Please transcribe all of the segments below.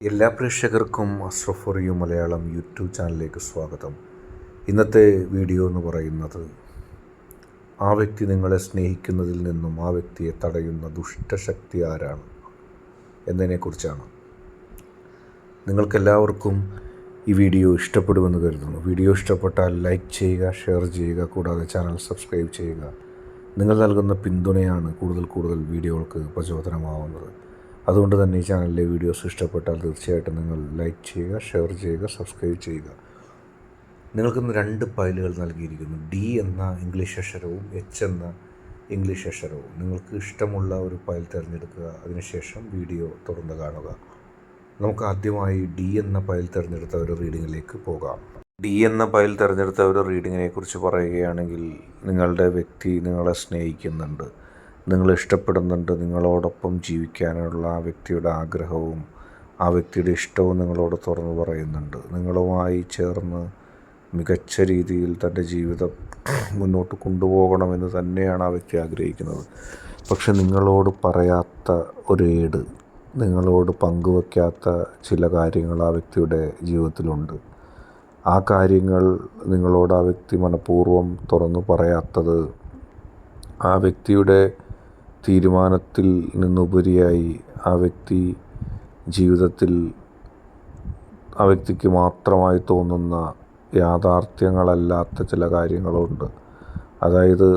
എല്ലാ പ്രേക്ഷകർക്കും Ashraf for you Malayalam YouTube ചാനലിലേക്ക് സ്വാഗതം. ഇന്നത്തെ വീഡിയോ എന്ന് പറയുന്നത് ആ വ്യക്തി നിങ്ങളെ സ്നേഹിക്കുന്നതിൽ നിന്നും ആ വ്യക്തിയെ തടയുന്ന ദുഷ്ടശക്തി ആരാണ് എന്നതിനെക്കുറിച്ചാണ്. നിങ്ങൾക്കെല്ലാവർക്കും ഈ വീഡിയോ ഇഷ്ടപ്പെടുമെന്ന് കരുതുന്നു. വീഡിയോ ഇഷ്ടപ്പെട്ടാൽ ലൈക്ക് ചെയ്യുക, ഷെയർ ചെയ്യുക, കൂടാതെ ചാനൽ സബ്സ്ക്രൈബ് ചെയ്യുക. നിങ്ങൾ നൽകുന്ന പിന്തുണയാണ് കൂടുതൽ വീഡിയോകൾക്ക് പ്രചോദനമാവുന്നത്. അതുകൊണ്ട് തന്നെ ഈ ചാനലിലെ വീഡിയോസ് ഇഷ്ടപ്പെട്ടാൽ തീർച്ചയായിട്ടും നിങ്ങൾ ലൈക്ക് ചെയ്യുക, ഷെയർ ചെയ്യുക, സബ്സ്ക്രൈബ് ചെയ്യുക. നിങ്ങൾക്കിന്ന് 2 ഫയലുകൾ നൽകിയിരിക്കുന്നു. D എന്ന ഇംഗ്ലീഷ് അക്ഷരവും H എന്ന ഇംഗ്ലീഷ് അക്ഷരവും. നിങ്ങൾക്ക് ഇഷ്ടമുള്ള ഒരു ഫയൽ തിരഞ്ഞെടുക്കുക. അതിനുശേഷം വീഡിയോ തുടർന്ന് കാണുക. നമുക്ക് ആദ്യമായി D എന്ന ഫയൽ തിരഞ്ഞെടുത്ത ഒരു റീഡിങ്ങിലേക്ക് പോകാം. D എന്ന ഫയൽ തിരഞ്ഞെടുത്ത ഒരു റീഡിങ്ങിനെ കുറിച്ച് പറയുകയാണെങ്കിൽ, നിങ്ങളുടെ വ്യക്തി നിങ്ങളെ സ്നേഹിക്കുന്നുണ്ട്, നിങ്ങൾ ഇഷ്ടപ്പെടുന്നുണ്ട്. നിങ്ങളോടൊപ്പം ജീവിക്കാനുള്ള ആ വ്യക്തിയുടെ ആഗ്രഹവും ആ വ്യക്തിയുടെ ഇഷ്ടവും നിങ്ങളോട് തുറന്നു പറയുന്നുണ്ട്. നിങ്ങളുമായി ചേർന്ന് മികച്ച രീതിയിൽ തൻ്റെ ജീവിതം മുന്നോട്ട് കൊണ്ടുപോകണമെന്ന് തന്നെയാണ് ആ വ്യക്തി ആഗ്രഹിക്കുന്നത്. പക്ഷെ നിങ്ങളോട് പറയാത്ത ഒരേട്, നിങ്ങളോട് പങ്കുവയ്ക്കാത്ത ചില കാര്യങ്ങൾ ആ വ്യക്തിയുടെ ജീവിതത്തിലുണ്ട്. ആ കാര്യങ്ങൾ നിങ്ങളോട് ആ വ്യക്തി മനഃപൂർവ്വം തുറന്നു പറയാത്തത് ആ വ്യക്തിയുടെ തീരുമാനത്തിൽ നിന്നുപരിയായി ആ വ്യക്തി ജീവിതത്തിൽ ആ വ്യക്തിക്ക് മാത്രമായി തോന്നുന്ന യാഥാർത്ഥ്യങ്ങളല്ലാത്ത ചില കാര്യങ്ങളുണ്ട്. അതായത്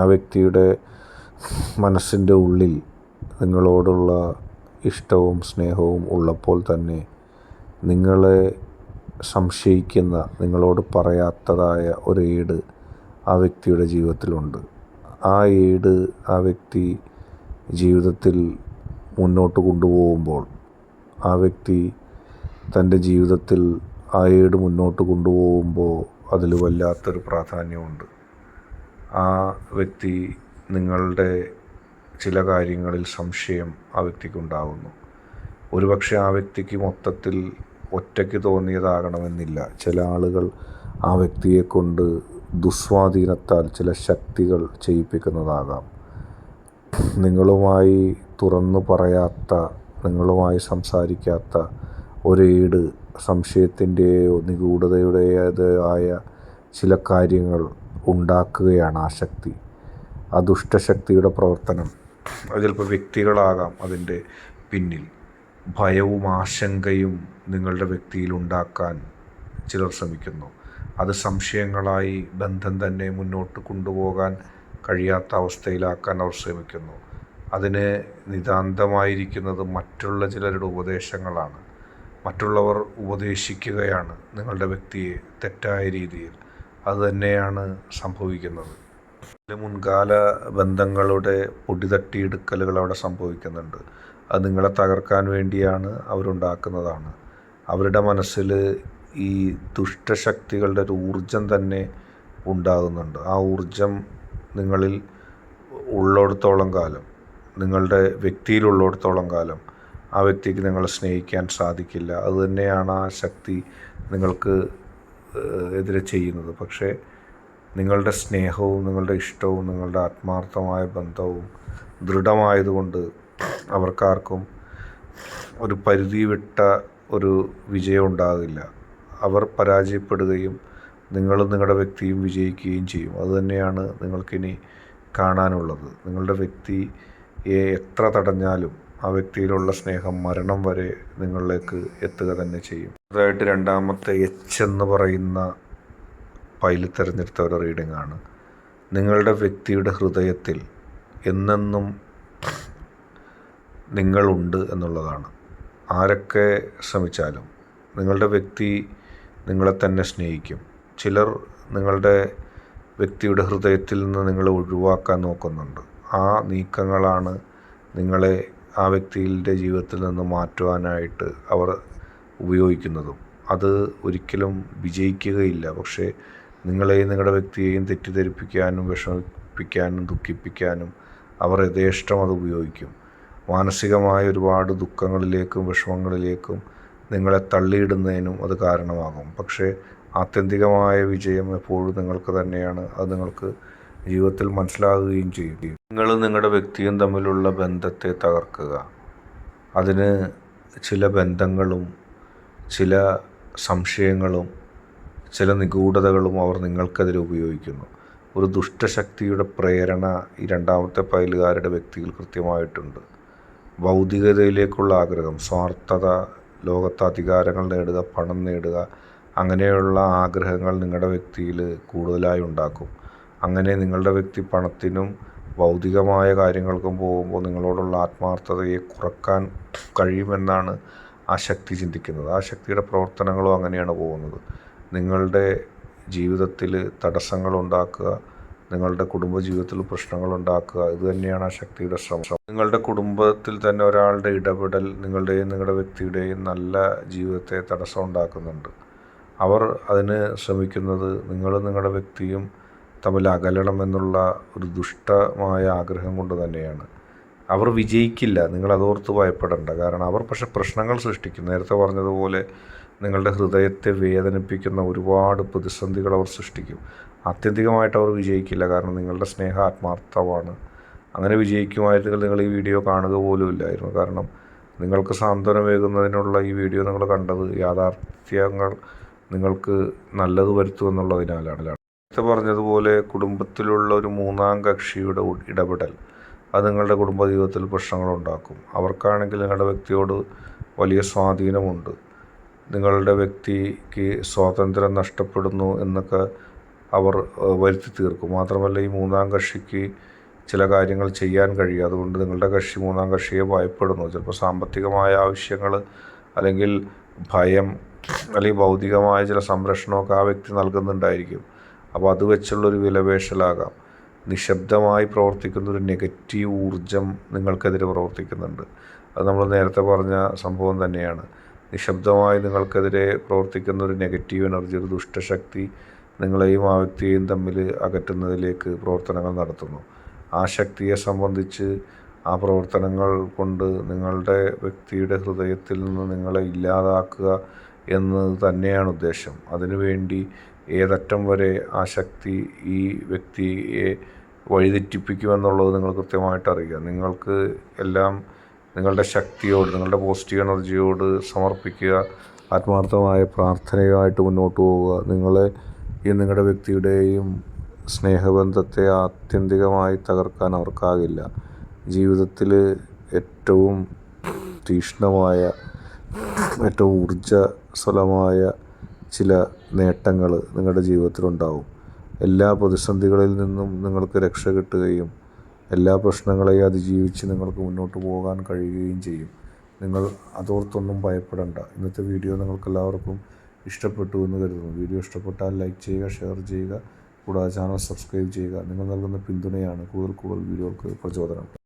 ആ വ്യക്തിയുടെ മനസ്സിൻ്റെ ഉള്ളിൽ നിങ്ങളോടുള്ള ഇഷ്ടവും സ്നേഹവും ഉള്ളപ്പോൾ തന്നെ നിങ്ങളെ സംശയിക്കുന്ന, നിങ്ങളോട് പറയാത്തതായ ഒരേട് ആ വ്യക്തിയുടെ ജീവിതത്തിലുണ്ട്. ആ ഏട് ആ വ്യക്തി ജീവിതത്തിൽ മുന്നോട്ട് കൊണ്ടുപോകുമ്പോൾ, ആ വ്യക്തി തൻ്റെ ജീവിതത്തിൽ ആ ഏട് മുന്നോട്ട് കൊണ്ടുപോകുമ്പോൾ അതിൽ വല്ലാത്തൊരു പ്രാധാന്യമുണ്ട്. ആ വ്യക്തി നിങ്ങളുടെ ചില കാര്യങ്ങളിൽ സംശയം ആ വ്യക്തിക്കുണ്ടാകുന്നു. ഒരുപക്ഷെ ആ വ്യക്തിക്ക് മൊത്തത്തിൽ ഒറ്റയ്ക്ക് തോന്നിയതാകണമെന്നില്ല. ചില ആളുകൾ ആ വ്യക്തിയെ കൊണ്ട് ദുസ്വാധീനത്താൽ ചില ശക്തികൾ ചെയ്യിപ്പിക്കുന്നതാകാം. നിങ്ങളുമായി തുറന്നു പറയാത്ത, നിങ്ങളുമായി സംസാരിക്കാത്ത ഒരേട്, സംശയത്തിൻ്റെയോ നിഗൂഢതയുടേതായ ചില കാര്യങ്ങൾ ഉണ്ടാക്കുകയാണ് ആ ശക്തി. ആ ദുഷ്ടശക്തിയുടെ പ്രവർത്തനം അത് ചിലപ്പോൾ വ്യക്തികളാകാം. അതിൻ്റെ പിന്നിൽ ഭയവും ആശങ്കയും നിങ്ങളുടെ വ്യക്തിയിൽ ഉണ്ടാക്കാൻ ചിലർ ശ്രമിക്കുന്നു. അത് സംശയങ്ങളായി ബന്ധം തന്നെ മുന്നോട്ട് കൊണ്ടുപോകാൻ കഴിയാത്ത അവസ്ഥയിലാക്കാൻ അവർ ശ്രമിക്കുന്നു. അതിന് നിതാന്തമായിരിക്കുന്നത് മറ്റുള്ള ചിലരുടെ ഉപദേശങ്ങളാണ്. മറ്റുള്ളവർ ഉപദേശിക്കുകയാണ് നിങ്ങളുടെ വ്യക്തിയെ തെറ്റായ രീതിയിൽ. അതുതന്നെയാണ് സംഭവിക്കുന്നത്. മുൻകാല ബന്ധങ്ങളുടെ പൊടിതട്ടിയെടുക്കലുകൾ അവിടെ സംഭവിക്കുന്നുണ്ട്. അത് നിങ്ങളെ തകർക്കാൻ വേണ്ടിയാണ് അവരുണ്ടാക്കുന്നതാണ്. അവരുടെ മനസ്സിൽ ഈ ദുഷ്ടശക്തികളുടെ ഒരു ഊർജം തന്നെ ഉണ്ടാകുന്നുണ്ട്. ആ ഊർജം നിങ്ങളിൽ ഉള്ളിടത്തോളം കാലം, നിങ്ങളുടെ വ്യക്തിയിലുള്ളിടത്തോളം കാലം ആ വ്യക്തിക്ക് നിങ്ങളെ സ്നേഹിക്കാൻ സാധിക്കില്ല. അതുതന്നെയാണ് ആ ശക്തി നിങ്ങൾക്ക് എതിരെ ചെയ്യുന്നത്. പക്ഷേ നിങ്ങളുടെ സ്നേഹവും നിങ്ങളുടെ ഇഷ്ടവും നിങ്ങളുടെ ആത്മാർത്ഥമായ ബന്ധവും ദൃഢമായതുകൊണ്ട് അവർക്കാർക്കും ഒരു പരിധി വിട്ട ഒരു വിജയം ഉണ്ടാകില്ല. അവർ പരാജയപ്പെടുകയും നിങ്ങളും നിങ്ങളുടെ വ്യക്തിയും വിജയിക്കുകയും ചെയ്യും. അതുതന്നെയാണ് നിങ്ങൾക്കിനി കാണാനുള്ളത്. നിങ്ങളുടെ വ്യക്തിയെ എത്ര തടഞ്ഞാലും ആ വ്യക്തിയിലുള്ള സ്നേഹം മരണം വരെ നിങ്ങളിലേക്ക് എത്തുക തന്നെ ചെയ്യും. അതായിട്ട് രണ്ടാമത്തെ H എന്ന് പറയുന്ന ഫയൽ തിരഞ്ഞെടുത്ത ഒരു റീഡിംഗാണ്. നിങ്ങളുടെ വ്യക്തിയുടെ ഹൃദയത്തിൽ എന്നെന്നും നിങ്ങളുണ്ട് എന്നുള്ളതാണ്. ആരൊക്കെ ശ്രമിച്ചാലും നിങ്ങളുടെ വ്യക്തി നിങ്ങളെ തന്നെ സ്നേഹിക്കും. ചിലർ നിങ്ങളുടെ വ്യക്തിയുടെ ഹൃദയത്തിൽ നിന്ന് നിങ്ങളെ ഒഴിവാക്കാൻ നോക്കുന്നുണ്ട്. ആ നീക്കങ്ങളാണ് നിങ്ങളെ ആ വ്യക്തിയുടെ ജീവിതത്തിൽ നിന്ന് മാറ്റുവാനായിട്ട് അവർ ഉപയോഗിക്കുന്നതും. അത് ഒരിക്കലും വിജയിക്കുകയില്ല. പക്ഷേ നിങ്ങളെയും നിങ്ങളുടെ വ്യക്തിയെയും തെറ്റിദ്ധരിപ്പിക്കാനും വിഷമിപ്പിക്കാനും ദുഃഖിപ്പിക്കാനും അവർ യഥേഷ്ടം അത് ഉപയോഗിക്കും. മാനസികമായ ഒരുപാട് ദുഃഖങ്ങളിലേക്കും വിഷമങ്ങളിലേക്കും നിങ്ങളെ തള്ളിയിടുന്നതിനും അത് കാരണമാകും. പക്ഷേ ആത്യന്തികമായ വിജയം എപ്പോഴും നിങ്ങൾക്ക് തന്നെയാണ്. അത് നിങ്ങൾക്ക് ജീവിതത്തിൽ മനസ്സിലാകുകയും ചെയ്യും. നിങ്ങളും നിങ്ങളുടെ വ്യക്തിയും തമ്മിലുള്ള ബന്ധത്തെ തകർക്കുക, അതിന് ചില ബന്ധങ്ങളും ചില സംശയങ്ങളും ചില നിഗൂഢതകളും അവർ നിങ്ങൾക്കെതിരെ ഉപയോഗിക്കുന്നു. ഒരു ദുഷ്ടശക്തിയുടെ പ്രേരണ ഈ രണ്ടാമത്തെ പൈലുകാരുടെ വ്യക്തിയിൽ കൃത്യമായിട്ടുണ്ട്. ഭൗതികതയിലേക്കുള്ള ആഗ്രഹം, സ്വാർത്ഥത, ലോകത്ത് അധികാരങ്ങൾ നേടുക, പണം നേടുക, അങ്ങനെയുള്ള ആഗ്രഹങ്ങൾ നിങ്ങളുടെ വ്യക്തിയിൽ കൂടുതലായി ഉണ്ടാക്കും. അങ്ങനെ നിങ്ങളുടെ വ്യക്തി പണത്തിനും ഭൗതികമായ കാര്യങ്ങൾക്കും പോകുമ്പോൾ നിങ്ങളോടുള്ള ആത്മാർത്ഥതയെ കുറക്കാൻ കഴിയുമെന്നാണ് ആ ശക്തി ചിന്തിക്കുന്നത്. ആ ശക്തിയുടെ പ്രവർത്തനങ്ങളും അങ്ങനെയാണ് പോകുന്നത്. നിങ്ങളുടെ ജീവിതത്തിൽ തടസ്സങ്ങളുണ്ടാക്കുക, നിങ്ങളുടെ കുടുംബജീവിതത്തിൽ പ്രശ്നങ്ങളുണ്ടാക്കുക, ഇത് തന്നെയാണ് ആ ശക്തിയുടെ ശ്രമം. നിങ്ങളുടെ കുടുംബത്തിൽ തന്നെ ഒരാളുടെ ഇടപെടൽ നിങ്ങളുടെയും നിങ്ങളുടെ വ്യക്തിയുടെയും നല്ല ജീവിതത്തെ തടസ്സം ഉണ്ടാക്കുന്നുണ്ട്. അവർ അതിന് ശ്രമിക്കുന്നത് നിങ്ങളും നിങ്ങളുടെ വ്യക്തിയും തമ്മിൽ അകലണമെന്നുള്ള ഒരു ദുഷ്ടമായ ആഗ്രഹം കൊണ്ട് തന്നെയാണ്. അവർ വിജയിക്കില്ല, നിങ്ങളതോർത്ത് ഭയപ്പെടേണ്ട. കാരണം അവർ പക്ഷേ പ്രശ്നങ്ങൾ സൃഷ്ടിക്കും. നേരത്തെ പറഞ്ഞതുപോലെ നിങ്ങളുടെ ഹൃദയത്തെ വേദനിപ്പിക്കുന്ന ഒരുപാട് പ്രതിസന്ധികൾ അവർ സൃഷ്ടിക്കും. ആത്യന്തികമായിട്ട് അവർ വിജയിക്കില്ല, കാരണം നിങ്ങളുടെ സ്നേഹം ആത്മാർത്ഥമാണ്. അങ്ങനെ വിജയിക്കുമായിരുന്നെങ്കിൽ നിങ്ങൾ ഈ വീഡിയോ കാണുക പോലും ഇല്ലായിരുന്നു. കാരണം നിങ്ങൾക്ക് സാന്ത്വനമേകുന്നതിനുള്ള ഈ വീഡിയോ നിങ്ങൾ കണ്ടത് യാഥാർത്ഥ്യങ്ങൾ നിങ്ങൾക്ക് നല്ലത് വരുത്തുമെന്നുള്ളതിനാലാണ്. നേരത്തെ പറഞ്ഞതുപോലെ കുടുംബത്തിലുള്ള ഒരു മൂന്നാം കക്ഷിയുടെ ഇടപെടൽ അത് നിങ്ങളുടെ കുടുംബജീവിതത്തിൽ പ്രശ്നങ്ങളുണ്ടാക്കും. അവർക്കാണെങ്കിൽ നിങ്ങളുടെ വ്യക്തിയോട് വലിയ സ്വാധീനമുണ്ട്. നിങ്ങളുടെ വ്യക്തിക്ക് സ്വാതന്ത്ര്യം നഷ്ടപ്പെടുന്നു എന്നൊക്കെ അവർ വരുത്തി തീർക്കും. മാത്രമല്ല ഈ മൂന്നാം കക്ഷിക്ക് ചില കാര്യങ്ങൾ ചെയ്യാൻ കഴിയും. അതുകൊണ്ട് നിങ്ങളുടെ കക്ഷി മൂന്നാം കക്ഷിയെ ഭയപ്പെടുന്നു. ചിലപ്പോൾ സാമ്പത്തികമായ ആവശ്യങ്ങൾ, അല്ലെങ്കിൽ ഭയം, അല്ലെങ്കിൽ ഭൗതികമായ ചില സംരക്ഷണമൊക്കെ ആ വ്യക്തി നൽകുന്നുണ്ടായിരിക്കും. അപ്പോൾ അത് വെച്ചുള്ളൊരു വിലപേശലാകാം. നിശബ്ദമായി പ്രവർത്തിക്കുന്ന ഒരു നെഗറ്റീവ് ഊർജം നിങ്ങൾക്കെതിരെ പ്രവർത്തിക്കുന്നുണ്ട്. അത് നമ്മൾ നേരത്തെ പറഞ്ഞ സംഭവം തന്നെയാണ്. നിശബ്ദമായി നിങ്ങൾക്കെതിരെ പ്രവർത്തിക്കുന്ന ഒരു നെഗറ്റീവ് എനർജി, ഒരു ദുഷ്ടശക്തി നിങ്ങളെയും ആ വ്യക്തിയെയും തമ്മിൽ അകറ്റുന്നതിലേക്ക് പ്രവർത്തനങ്ങൾ നടത്തുന്നു. ആ ശക്തിയെ സംബന്ധിച്ച് ആ പ്രവർത്തനങ്ങൾ കൊണ്ട് നിങ്ങളുടെ വ്യക്തിയുടെ ഹൃദയത്തിൽ നിന്ന് നിങ്ങളെ ഇല്ലാതാക്കുക എന്നത് തന്നെയാണ് ഉദ്ദേശം. അതിനുവേണ്ടി ഏതറ്റം വരെ ആ ശക്തി ഈ വ്യക്തിയെ വഴിതെറ്റിപ്പിക്കുമെന്നുള്ളത് നിങ്ങൾ കൃത്യമായിട്ട് അറിയുക. നിങ്ങൾക്ക് എല്ലാം നിങ്ങളുടെ ശക്തിയോട്, നിങ്ങളുടെ പോസിറ്റീവ് എനർജിയോട് സമർപ്പിക്കുക. ആത്മാർത്ഥമായ പ്രാർത്ഥനയുമായിട്ട് മുന്നോട്ട് പോവുക. നിങ്ങളുടെ വ്യക്തിയുടെയും സ്നേഹബന്ധത്തെ ആത്യന്തികമായി തകർക്കാൻ അവർക്കാകില്ല. ജീവിതത്തിൽ ഏറ്റവും തീക്ഷ്ണമായ, ഏറ്റവും ഊർജ്ജസ്വലമായ ചില നേട്ടങ്ങൾ നിങ്ങളുടെ ജീവിതത്തിലുണ്ടാവും. എല്ലാ പ്രതിസന്ധികളിൽ നിന്നും നിങ്ങൾക്ക് രക്ഷ കിട്ടുകയും എല്ലാ പ്രശ്നങ്ങളെയും അതിജീവിച്ച് നിങ്ങൾക്ക് മുന്നോട്ട് പോകാൻ കഴിയുകയും ചെയ്യും. നിങ്ങൾ അതോർത്തൊന്നും ഭയപ്പെടേണ്ട. ഇന്നത്തെ വീഡിയോ നിങ്ങൾക്കെല്ലാവർക്കും ഇഷ്ടപ്പെട്ടു എന്ന് കരുതുന്നു. വീഡിയോ ഇഷ്ടപ്പെട്ടാൽ ലൈക്ക് ചെയ്യുക, ഷെയർ ചെയ്യുക, കൂടാതെ ചാനൽ സബ്സ്ക്രൈബ് ചെയ്യുക. നിങ്ങൾ നൽകുന്ന പിന്തുണയാണ് കൂടുതൽ വീഡിയോകൾക്ക് പ്രചോദനം.